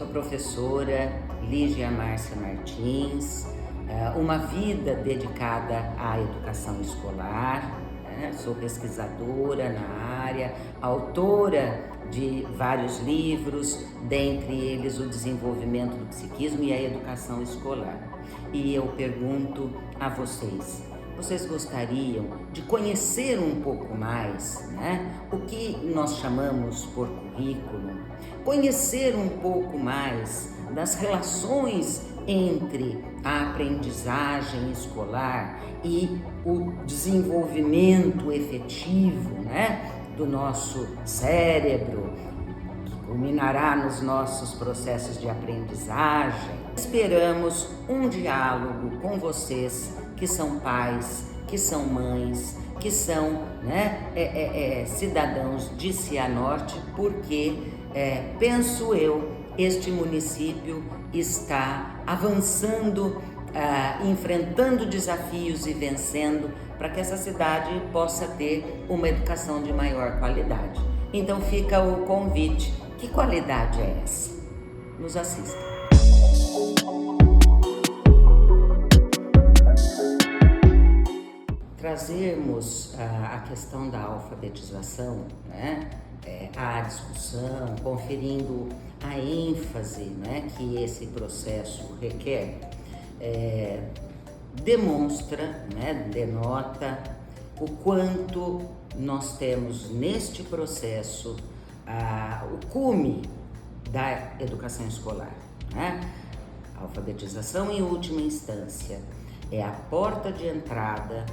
Sou professora Lígia Márcia Martins, uma vida dedicada à educação escolar, sou pesquisadora na área, autora de vários livros, dentre eles o desenvolvimento do psiquismo e a educação escolar. E eu pergunto a vocês, vocês gostariam de conhecer um pouco mais, o que nós chamamos por currículo, conhecer um pouco mais das relações entre a aprendizagem escolar e o desenvolvimento efetivo, do nosso cérebro, que culminará nos nossos processos de aprendizagem. Esperamos um diálogo com vocês que são pais, que são mães, que são cidadãos de Cianorte, porque, penso eu, este município está avançando, enfrentando desafios e vencendo para que essa cidade possa ter uma educação de maior qualidade. Então fica o convite. Que qualidade é essa? Nos assista. Trazermos a questão da alfabetização, à discussão, conferindo a ênfase que esse processo requer, demonstra, denota o quanto nós temos neste processo o cume da educação escolar. A alfabetização, em última instância, é a porta de entrada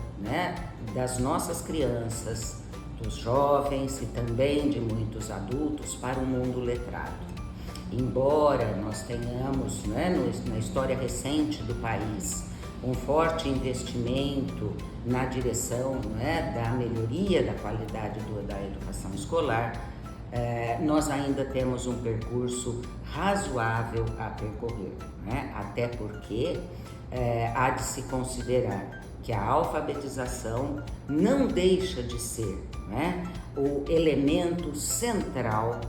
das nossas crianças, dos jovens e também de muitos adultos para o mundo letrado. Embora nós tenhamos, na história recente do país, um forte investimento na direção da melhoria da qualidade da educação escolar, nós ainda temos um percurso razoável a percorrer, até porque há de se considerar que a alfabetização não deixa de ser o elemento central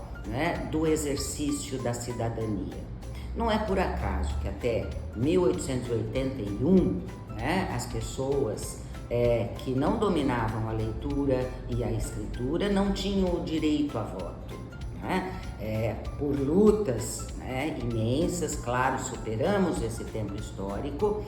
do exercício da cidadania. Não é por acaso que até 1881 as pessoas que não dominavam a leitura e a escritura não tinham o direito a voto. Por lutas imensas, claro, superamos esse tempo histórico,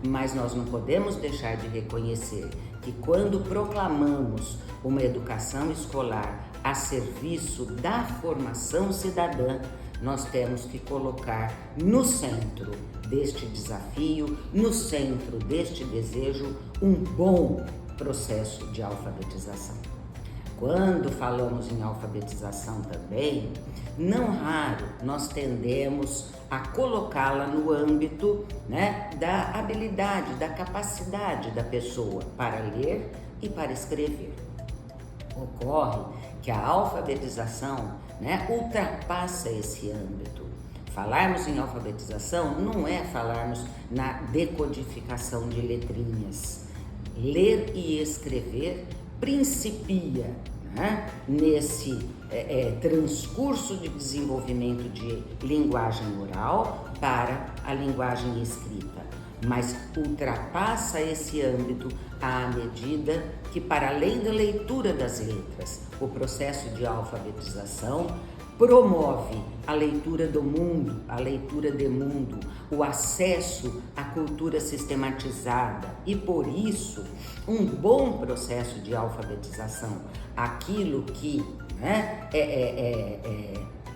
mas nós não podemos deixar de reconhecer que quando proclamamos uma educação escolar a serviço da formação cidadã, nós temos que colocar no centro deste desafio, no centro deste desejo, um bom processo de alfabetização. Quando falamos em alfabetização também, não raro nós tendemos a colocá-la no âmbito da habilidade, da capacidade da pessoa para ler e para escrever. Ocorre que a alfabetização ultrapassa esse âmbito. Falarmos em alfabetização não é falarmos na decodificação de letrinhas. Ler e escrever principia nesse transcurso de desenvolvimento de linguagem oral para a linguagem escrita, mas ultrapassa esse âmbito à medida que, para além da leitura das letras, o processo de alfabetização promove a leitura do mundo, a leitura de mundo, o acesso à cultura sistematizada e, por isso, um bom processo de alfabetização, aquilo que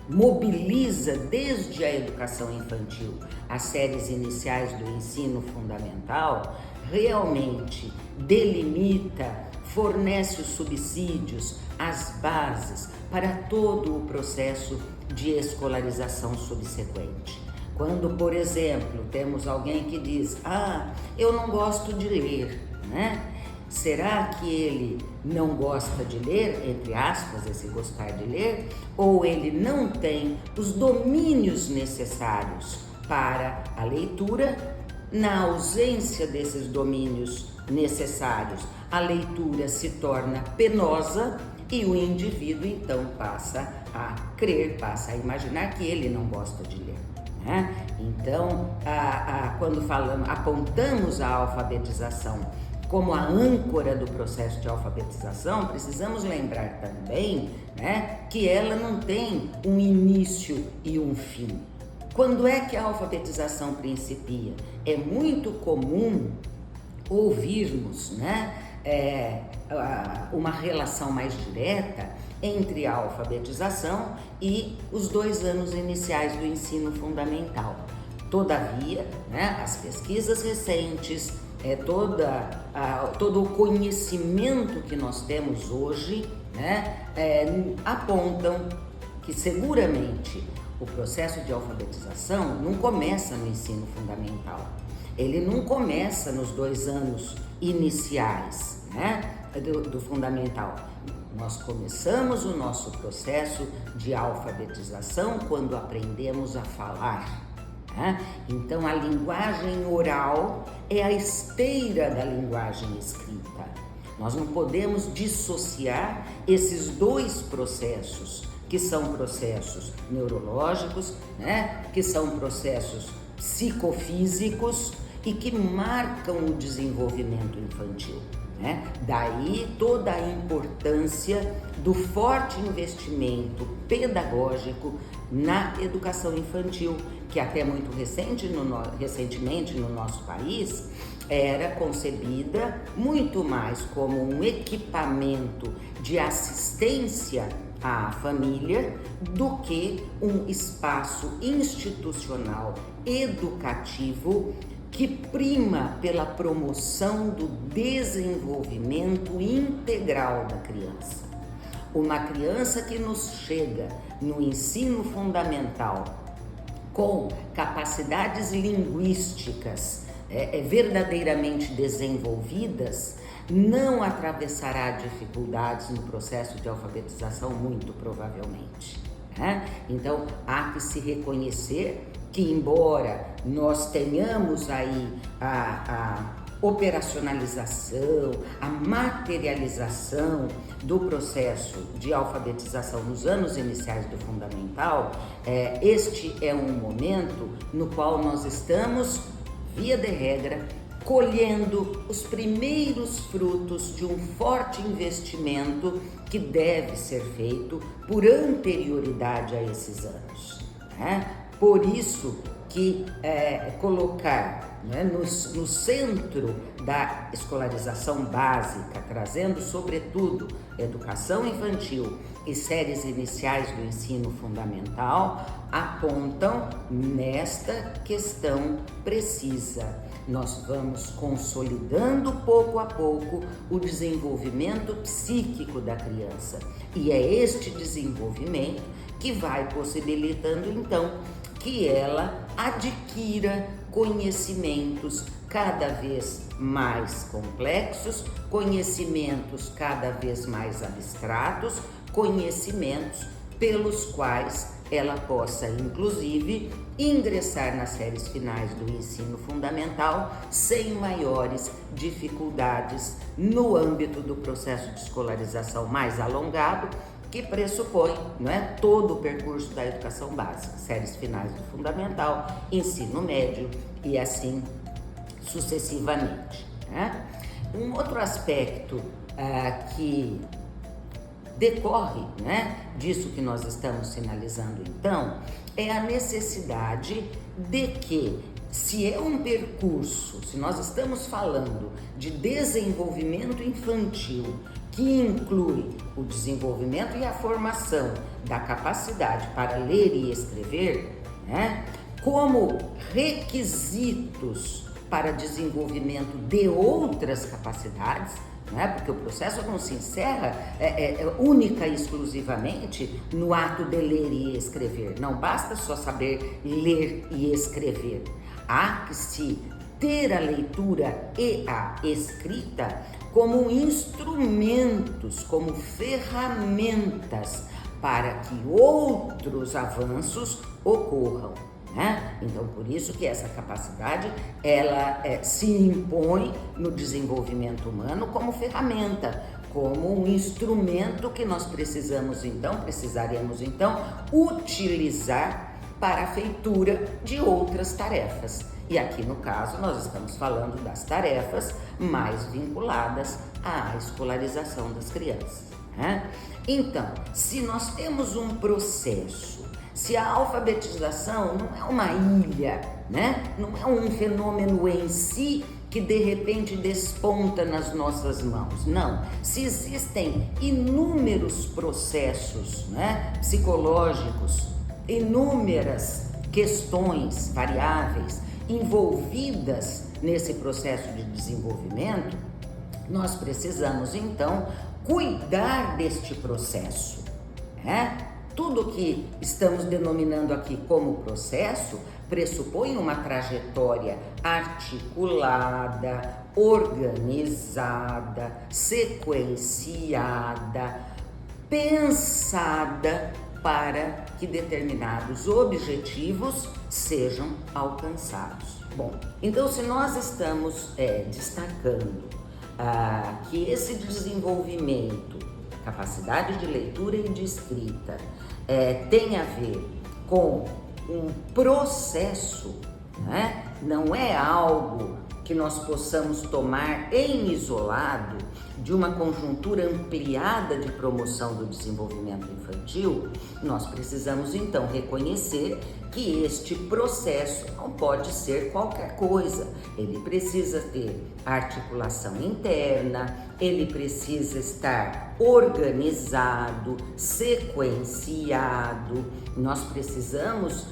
mobiliza desde a educação infantil as séries iniciais do ensino fundamental, realmente delimita, fornece os subsídios, as bases para todo o processo de escolarização subsequente. Quando, por exemplo, temos alguém que diz, eu não gosto de ler, Será que ele não gosta de ler, entre aspas, esse gostar de ler, ou ele não tem os domínios necessários para a leitura? Na ausência desses domínios necessários, a leitura se torna penosa e o indivíduo então passa a crer, passa a imaginar que ele não gosta de ler. Né? Então, quando apontamos a alfabetização como a âncora do processo de alfabetização, precisamos lembrar também, né, que ela não tem um início e um fim. Quando é que a alfabetização principia? É muito comum ouvirmos, né, uma relação mais direta entre a alfabetização e os 2 anos iniciais do ensino fundamental. Todavia, né, as pesquisas recentes, todo o conhecimento que nós temos hoje, né, apontam que seguramente o processo de alfabetização não começa no ensino fundamental. Ele não começa nos 2 anos iniciais, né, do fundamental. Nós começamos o nosso processo de alfabetização quando aprendemos a falar. Né? Então, a linguagem oral é a esteira da linguagem escrita. Nós não podemos dissociar esses 2 processos, que são processos neurológicos, né? Que são processos psicofísicos e que marcam o desenvolvimento infantil. Né? Daí toda a importância do forte investimento pedagógico na educação infantil, que até muito recentemente no nosso país era concebida muito mais como um equipamento de assistência à família do que um espaço institucional educativo que prima pela promoção do desenvolvimento integral da criança. Uma criança que nos chega no ensino fundamental com capacidades linguísticas verdadeiramente desenvolvidas, não atravessará dificuldades no processo de alfabetização, muito provavelmente. Né? Então, há que se reconhecer que, embora nós tenhamos aí a operacionalização, a materialização do processo de alfabetização nos anos iniciais do fundamental, este é um momento no qual nós estamos, via de regra, colhendo os primeiros frutos de um forte investimento que deve ser feito por anterioridade a esses anos. Né? Por isso que colocar, né, no centro da escolarização básica, trazendo sobretudo educação infantil e séries iniciais do ensino fundamental, apontam nesta questão precisa. Nós vamos consolidando pouco a pouco o desenvolvimento psíquico da criança. E é este desenvolvimento que vai possibilitando, então, que ela adquira conhecimentos cada vez mais complexos, conhecimentos cada vez mais abstratos, conhecimentos pelos quais ela possa, inclusive, ingressar nas séries finais do ensino fundamental sem maiores dificuldades no âmbito do processo de escolarização mais alongado, que pressupõe, não é, todo o percurso da educação básica, séries finais do fundamental, ensino médio e assim sucessivamente. Né? Um outro aspecto que decorre, né, disso que nós estamos sinalizando então, é a necessidade de que, se é um percurso, se nós estamos falando de desenvolvimento infantil, que inclui o desenvolvimento e a formação da capacidade para ler e escrever, né, como requisitos para desenvolvimento de outras capacidades, né, porque o processo não se encerra única e exclusivamente no ato de ler e escrever. Não basta só saber ler e escrever. Há que se ter a leitura e a escrita como instrumentos, como ferramentas para que outros avanços ocorram. Né? Então, por isso que essa capacidade, ela se impõe no desenvolvimento humano como ferramenta como um instrumento que nós precisaremos então utilizar para a feitura de outras tarefas. E aqui no caso nós estamos falando das tarefas mais vinculadas à escolarização das crianças, né? Então, se nós temos um processo, se a alfabetização não é uma ilha, né? Não é um fenômeno em si que de repente desponta nas nossas mãos, não. Se existem inúmeros processos, né, psicológicos, inúmeras questões, variáveis envolvidas nesse processo de desenvolvimento, nós precisamos então cuidar deste processo, né? Tudo que estamos denominando aqui como processo pressupõe uma trajetória articulada, organizada, sequenciada, pensada para que determinados objetivos sejam alcançados. Bom, então se nós estamos destacando que esse desenvolvimento, capacidade de leitura e de escrita, tem a ver com um processo, né? Não é algo que nós possamos tomar em isolado de uma conjuntura ampliada de promoção do desenvolvimento infantil. Nós precisamos então reconhecer que este processo não pode ser qualquer coisa. Ele precisa ter articulação interna, ele precisa estar organizado, sequenciado. Nós precisamos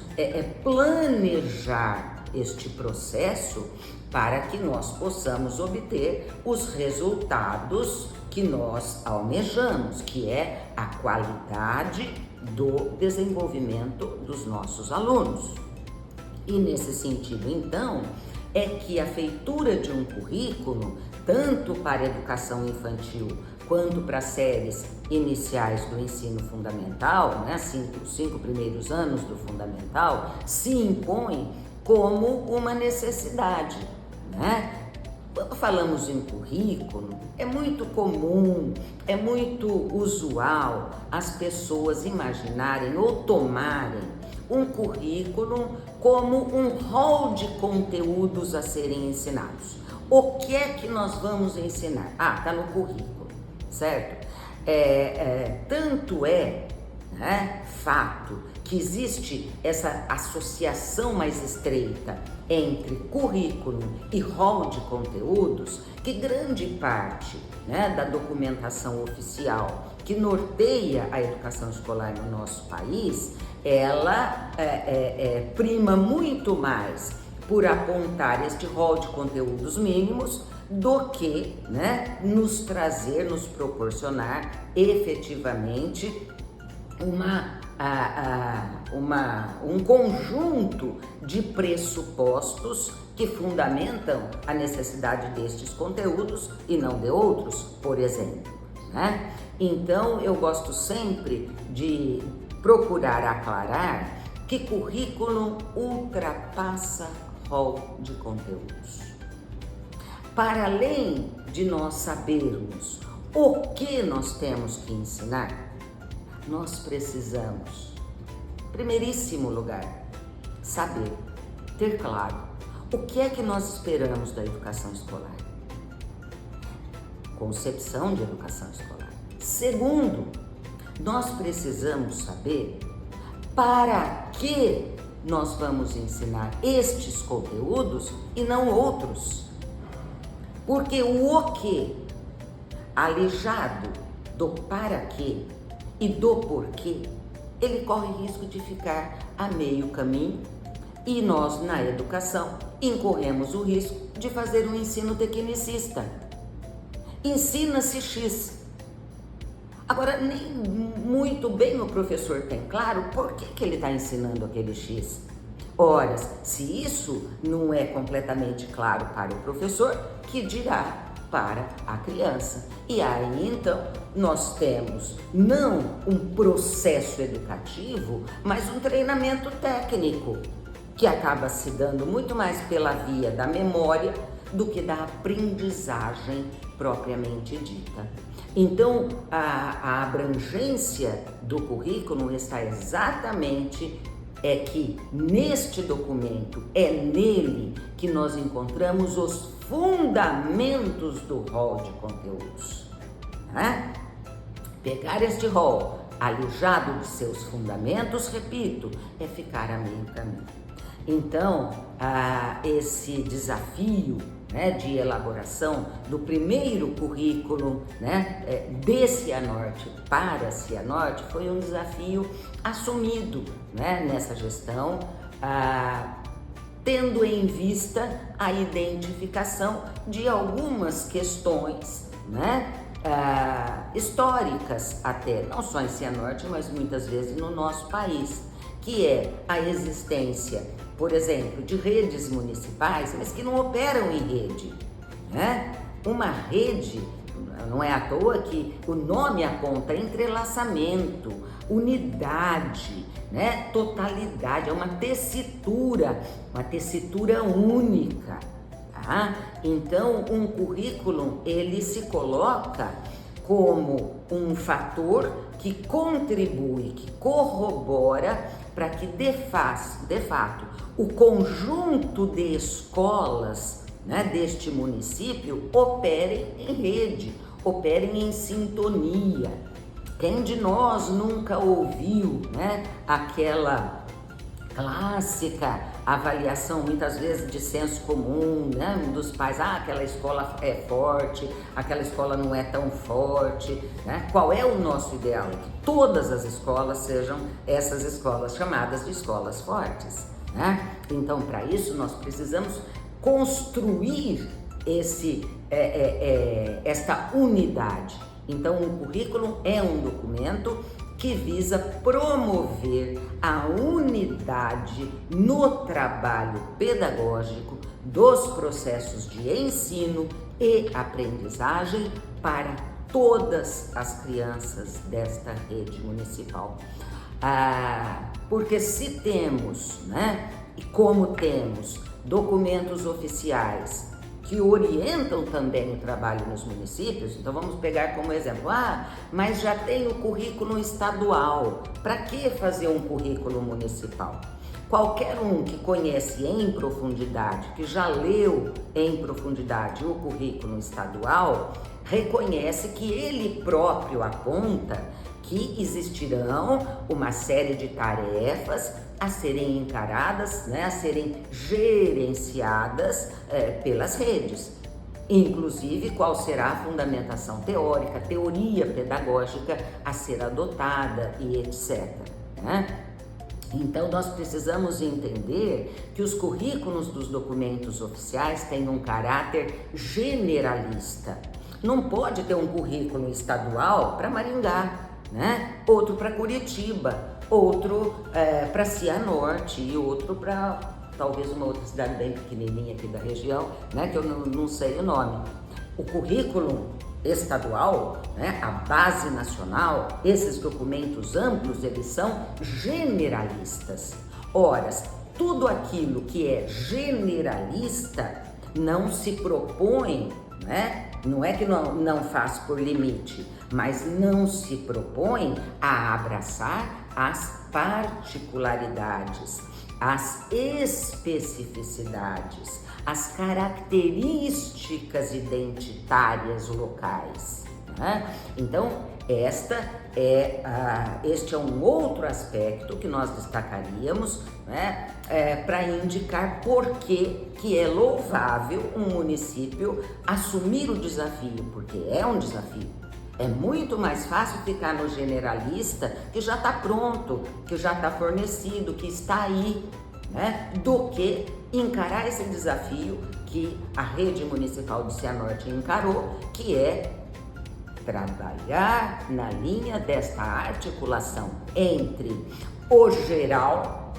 planejar este processo para que nós possamos obter os resultados que nós almejamos, que é a qualidade do desenvolvimento dos nossos alunos. E nesse sentido, então, é que a feitura de um currículo, tanto para a educação infantil quanto para as séries iniciais do ensino fundamental, né, os 5 primeiros anos do fundamental, se impõe como uma necessidade, né? Quando falamos em currículo, é muito comum, é muito usual as pessoas imaginarem ou tomarem um currículo como um rol de conteúdos a serem ensinados. O que é que nós vamos ensinar? Está no currículo, certo? Tanto é, né, fato que existe essa associação mais estreita entre currículo e rol de conteúdos, que grande parte, né, da documentação oficial que norteia a educação escolar no nosso país, ela prima muito mais por apontar este rol de conteúdos mínimos do que, né, nos proporcionar efetivamente um conjunto de pressupostos que fundamentam a necessidade destes conteúdos e não de outros, por exemplo, né? Então, eu gosto sempre de procurar aclarar que currículo ultrapassa rol de conteúdos. Para além de nós sabermos o que nós temos que ensinar, nós precisamos, em primeiríssimo lugar, saber, ter claro o que é que nós esperamos da educação escolar. Concepção de educação escolar. Segundo, nós precisamos saber para que nós vamos ensinar estes conteúdos e não outros. Porque o que, alijado do para quê e do porquê, ele corre risco de ficar a meio caminho e nós, na educação, incorremos o risco de fazer um ensino tecnicista. Ensina-se X. Agora, nem muito bem o professor tem claro por que ele está ensinando aquele X. Ora, se isso não é completamente claro para o professor, que dirá para a criança? E aí, então, nós temos não um processo educativo, mas um treinamento técnico, que acaba se dando muito mais pela via da memória do que da aprendizagem propriamente dita. Então, a abrangência do currículo está exatamente que neste documento, é nele que nós encontramos os fundamentos do rol de conteúdos. Né? Pegar este rol alijado de seus fundamentos, repito, é ficar a meio caminho. Então, esse desafio, né, de elaboração do primeiro currículo, né, de Cianorte para Cianorte foi um desafio assumido, né, nessa gestão, tendo em vista a identificação de algumas questões, né, históricas até, não só em Cianorte, mas muitas vezes no nosso país, que é a existência, por exemplo, de redes municipais, mas que não operam em rede, né? Uma rede, não é à toa que o nome aponta entrelaçamento, unidade, né? Totalidade, é uma tessitura única, tá? Então, um currículo, ele se coloca como um fator que contribui, que corrobora para que de fato o conjunto de escolas, né, deste município operem em rede, operem em sintonia. Quem de nós nunca ouviu, né, aquela clássica avaliação, muitas vezes de senso comum, né, dos pais, aquela escola é forte, aquela escola não é tão forte, né? Qual é o nosso ideal? Que todas as escolas sejam essas escolas chamadas de escolas fortes, né? Então, para isso, nós precisamos construir esta unidade. Então, o currículo é um documento que visa promover a unidade no trabalho pedagógico dos processos de ensino e aprendizagem para todas as crianças desta rede municipal. Porque se temos, né, e como temos documentos oficiais que orientam também o trabalho nos municípios, então vamos pegar como exemplo, mas já tem o currículo estadual, para que fazer um currículo municipal? Qualquer um que conhece em profundidade, que já leu em profundidade o currículo estadual, reconhece que ele próprio aponta que existirão uma série de tarefas a serem encaradas, né, a serem gerenciadas pelas redes. Inclusive, qual será a fundamentação teórica, teoria pedagógica a ser adotada e etc. Né? Então, nós precisamos entender que os currículos dos documentos oficiais têm um caráter generalista. Não pode ter um currículo estadual para Maringá, né? Outro para Curitiba, outro para Cianorte e outro para talvez uma outra cidade bem pequenininha aqui da região, né, que eu não sei o nome. O currículo estadual, né, a base nacional, esses documentos amplos, eles são generalistas. Ora, tudo aquilo que é generalista não se propõe, né, não é que não faz por limite, mas não se propõe a abraçar as particularidades, as especificidades, as características identitárias locais, né? Então, este é um outro aspecto que nós destacaríamos, né, para indicar por que é louvável um município assumir o desafio, porque é um desafio. É muito mais fácil ficar no generalista que já está pronto, que já está fornecido, que está aí, né? Do que encarar esse desafio que a rede municipal de Cianorte encarou, que é trabalhar na linha desta articulação entre o geral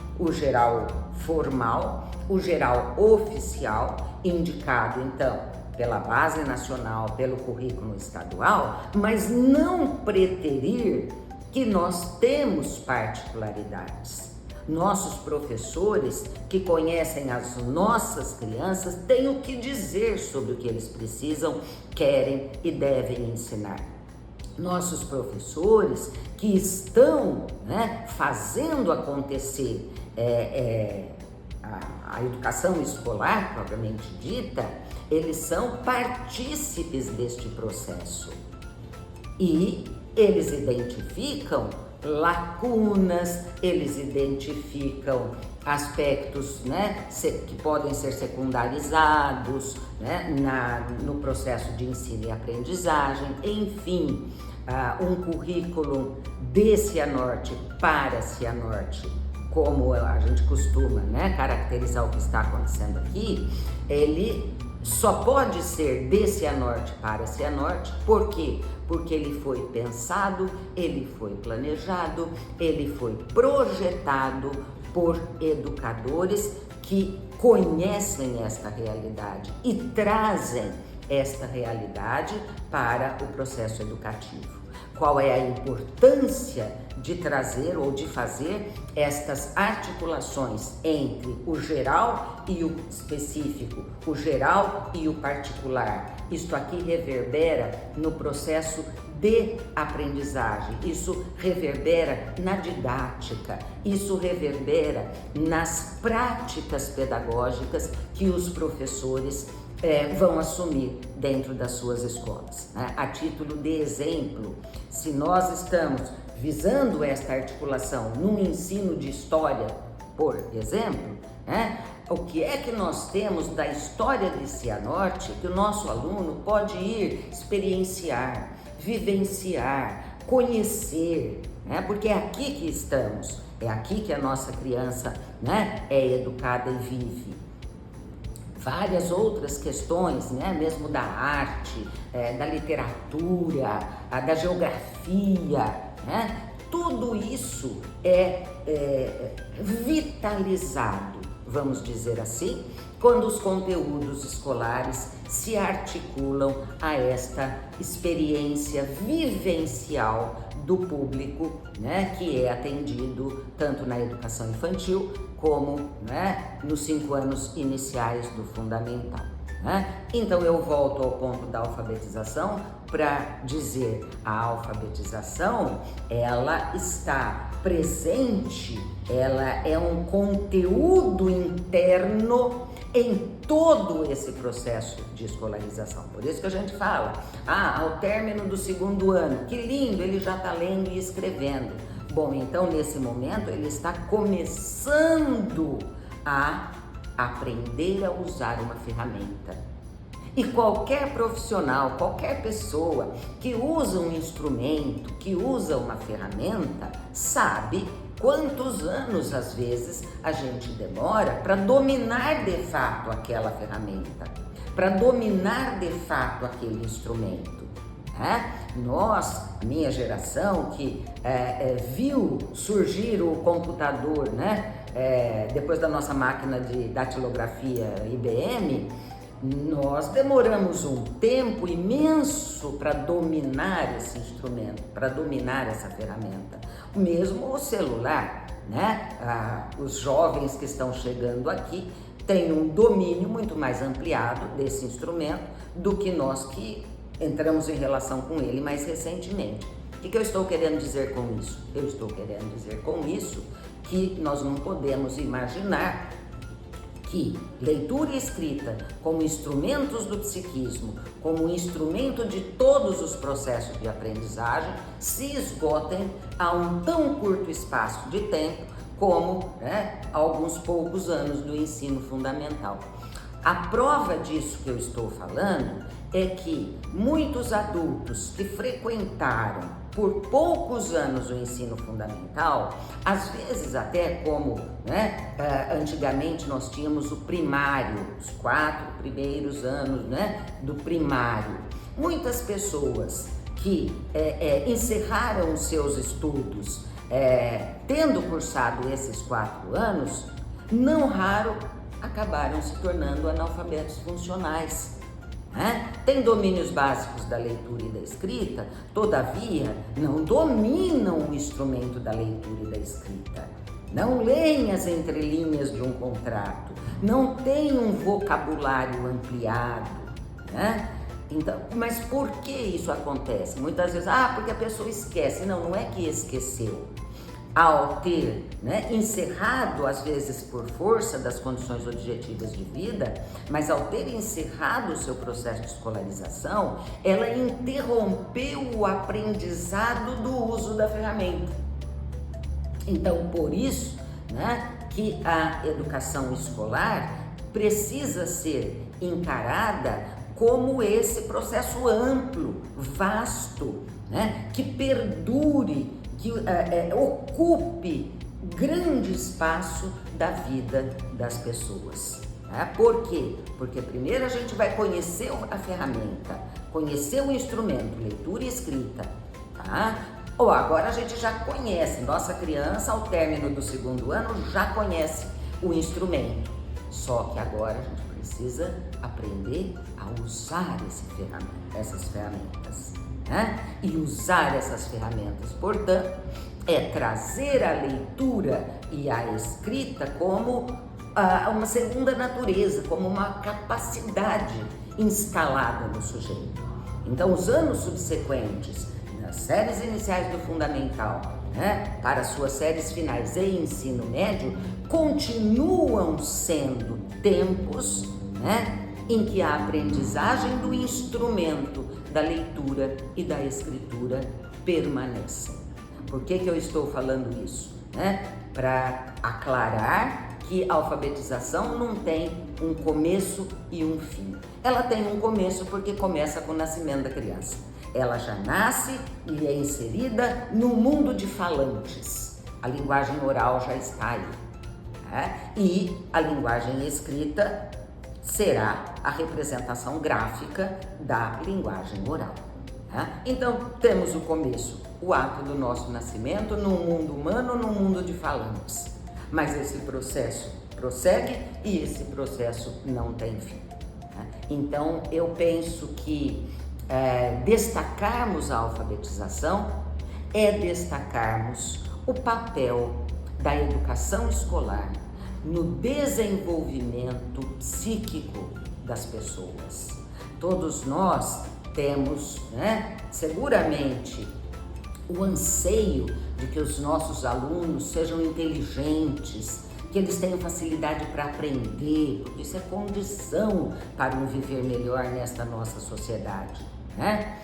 formal, o geral oficial, indicado então pela base nacional, pelo currículo estadual, mas não preterir que nós temos particularidades. Nossos professores que conhecem as nossas crianças têm o que dizer sobre o que eles precisam, querem e devem ensinar. Nossos professores que estão, fazendo acontecer a educação escolar, propriamente dita, eles são partícipes deste processo e eles identificam lacunas, eles identificam aspectos, que podem ser secundarizados, no processo de ensino e aprendizagem, enfim, um currículo de Cianorte para Cianorte, como a gente costuma, caracterizar o que está acontecendo aqui, ele só pode ser de Cianorte para Cianorte. Por quê? Porque ele foi pensado, ele foi planejado, ele foi projetado por educadores que conhecem esta realidade e trazem esta realidade para o processo educativo. Qual é a importância de trazer ou de fazer estas articulações entre o geral e o específico, o geral e o particular? Isto aqui reverbera no processo de aprendizagem, isso reverbera na didática, isso reverbera nas práticas pedagógicas que os professores vão assumir dentro das suas escolas. A título de exemplo, se nós estamos visando esta articulação no ensino de história, por exemplo, o que é que nós temos da história de Cianorte que o nosso aluno pode ir experienciar, vivenciar, conhecer, porque é aqui que estamos, é aqui que a nossa criança é educada e vive. Várias outras questões, mesmo da arte, da literatura, da geografia, tudo isso é vitalizado, vamos dizer assim, quando os conteúdos escolares se articulam a esta experiência vivencial do público, que é atendido tanto na educação infantil como nos 5 anos iniciais do fundamental. Então eu volto ao ponto da alfabetização para dizer a alfabetização ela está presente, ela é um conteúdo interno em todo esse processo de escolarização. Por isso que a gente fala, ao término do 2º ano, que lindo, ele já está lendo e escrevendo. Bom, então nesse momento ele está começando a aprender a usar uma ferramenta. E qualquer profissional, qualquer pessoa que usa um instrumento, que usa uma ferramenta, sabe quantos anos, às vezes, a gente demora para dominar de fato aquela ferramenta, para dominar de fato aquele instrumento. Nós, minha geração, que viu surgir o computador, depois da nossa máquina de datilografia IBM, nós demoramos um tempo imenso para dominar esse instrumento, para dominar essa ferramenta. Mesmo o celular, os jovens que estão chegando aqui têm um domínio muito mais ampliado desse instrumento do que nós que entramos em relação com ele mais recentemente. O que eu estou querendo dizer com isso? Eu estou querendo dizer com isso que nós não podemos imaginar que leitura e escrita, como instrumentos do psiquismo, como instrumento de todos os processos de aprendizagem, se esgotem a um tão curto espaço de tempo como alguns poucos anos do ensino fundamental. A prova disso que eu estou falando é que muitos adultos que frequentaram por poucos anos o ensino fundamental, às vezes até como antigamente nós tínhamos o primário, os 4 primeiros anos do primário. Muitas pessoas que encerraram os seus estudos tendo cursado esses 4 anos, não raro acabaram se tornando analfabetos funcionais. Tem domínios básicos da leitura e da escrita, todavia não dominam o instrumento da leitura e da escrita. não leem as entrelinhas de um contrato, não têm um vocabulário ampliado, né? Então, mas por que isso acontece? Muitas vezes, porque a pessoa esquece. Não, não é que esqueceu. Ao ter, né, encerrado, às vezes por força das condições objetivas de vida, mas ao ter encerrado o seu processo de escolarização, ela interrompeu o aprendizado do uso da ferramenta. Então, por isso, né, que a educação escolar precisa ser encarada como esse processo amplo, vasto, né, que perdure, que ocupe grande espaço da vida das pessoas. Né? Por quê? Porque primeiro a gente vai conhecer a ferramenta, conhecer o instrumento, leitura e escrita, tá? Ou agora a gente já conhece, nossa criança ao término do 2º ano já conhece o instrumento, só que agora a gente precisa aprender a usar essas ferramentas. Né? E usar essas ferramentas, portanto, é trazer a leitura e a escrita como uma segunda natureza, como uma capacidade instalada no sujeito. Então, os anos subsequentes, nas séries iniciais do fundamental, né, para suas séries finais e ensino médio, continuam sendo tempos, né, em que a aprendizagem do instrumento da leitura e da escritura permanecem. Por que eu estou falando isso? Né? Para aclarar que a alfabetização não tem um começo e um fim. Ela tem um começo porque começa com o nascimento da criança. Ela já nasce e é inserida no mundo de falantes. A linguagem oral já está aí. Né? E a linguagem escrita será a representação gráfica da linguagem oral. Né? Então, temos o começo, o ato do nosso nascimento num mundo humano, num mundo de falantes. Mas esse processo prossegue e esse processo não tem fim. Né? Então, eu penso que destacarmos a alfabetização é destacarmos o papel da educação escolar no desenvolvimento psíquico das pessoas. Todos nós temos, né, seguramente, o anseio de que os nossos alunos sejam inteligentes, que eles tenham facilidade para aprender, porque isso é condição para um viver melhor nesta nossa sociedade, né?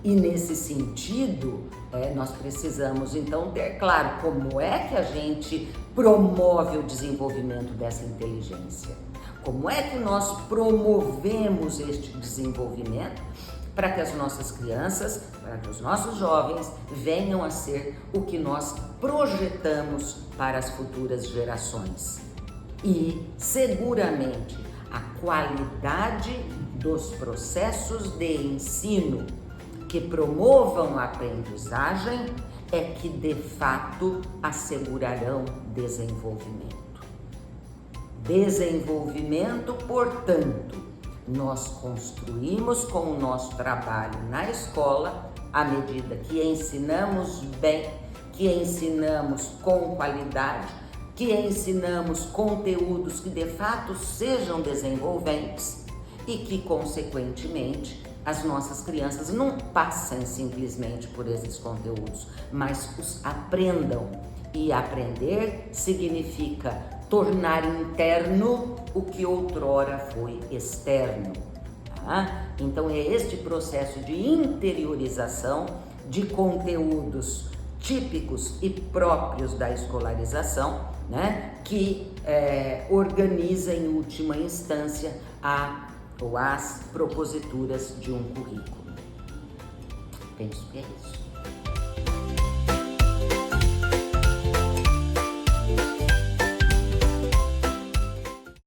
E nesse sentido, nós precisamos então ter claro como é que a gente promove o desenvolvimento dessa inteligência. Como é que nós promovemos este desenvolvimento para que as nossas crianças, para que os nossos jovens venham a ser o que nós projetamos para as futuras gerações. E seguramente a qualidade dos processos de ensino que promovam a aprendizagem é que de fato assegurarão desenvolvimento. Desenvolvimento, portanto, nós construímos com o nosso trabalho na escola, à medida que ensinamos bem, que ensinamos com qualidade, que ensinamos conteúdos que de fato sejam desenvolventes e que, consequentemente, as nossas crianças não passem simplesmente por esses conteúdos, mas os aprendam. E aprender significa tornar interno o que outrora foi externo. Tá? Então é este processo de interiorização de conteúdos típicos e próprios da escolarização, né, que organiza em última instância as proposituras de um currículo. Penso que é isso.